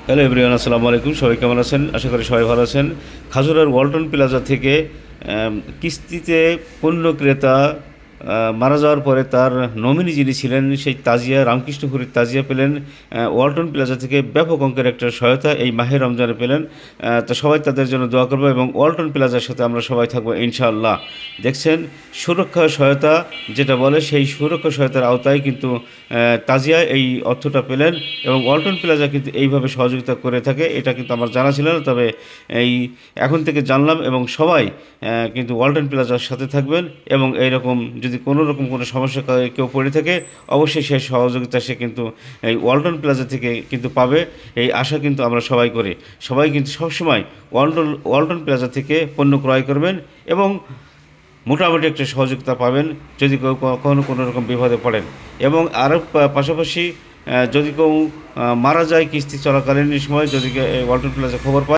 Hello everyone, আসসালামু আলাইকুম। সবাই কেমন আছেন? আশা করি সবাই ভালো আছেন। খাজুরার ওয়ালটন প্লাজা থেকে কিস্তিতে পণ্য ক্রেতা মারা যাওয়ার পরে তার নমিনি যিনি ছিলেন সেই তাজিয়া, রামকৃষ্ণপুরীর তাজিয়া পেলেন ওয়ালটন প্লাজা থেকে ব্যাপক অঙ্কের একটা সহায়তা এই মাহে রমজানে পেলেন। তো সবাই তাদের জন্য দোয়া করবো এবং ওয়ালটন প্লাজার সাথে আমরা সবাই থাকবো ইনশাআল্লাহ। দেখছেন, সুরক্ষা সহায়তা যেটা বলে, সেই সুরক্ষা সহায়তার আওতায় কিন্তু তাজিয়া এই অর্থটা পেলেন এবং ওয়ালটন প্লাজা কিন্তু এইভাবে সহযোগিতা করে থাকে। এটা কিন্তু আমার জানা ছিল না, তবে এই এখন থেকে জানলাম এবং সবাই কিন্তু ওয়ালটন প্লাজার সাথে থাকবেন এবং এইরকম যদি কোনো রকম কোনো সমস্যা কেউ পড়ে থাকে, অবশ্যই সে সহযোগিতা সে কিন্তু এই ওয়ালটন প্লাজা থেকে কিন্তু পাবে, এই আশা কিন্তু আমরা সবাই করি। সবাই কিন্তু সবসময় ওয়ালটন প্লাজা থেকে পণ্য ক্রয় করবেন এবং মোটামুটি একটা সহযোগিতা পাবেন যদি কেউ কখনো কোনো রকম বিপদে পড়েন। এবং আরও পাশাপাশি যদি কেউ মারা যায় কিস্তি চলাকালীন সময়, যদি ওয়ালটন প্লাজা খবর পায়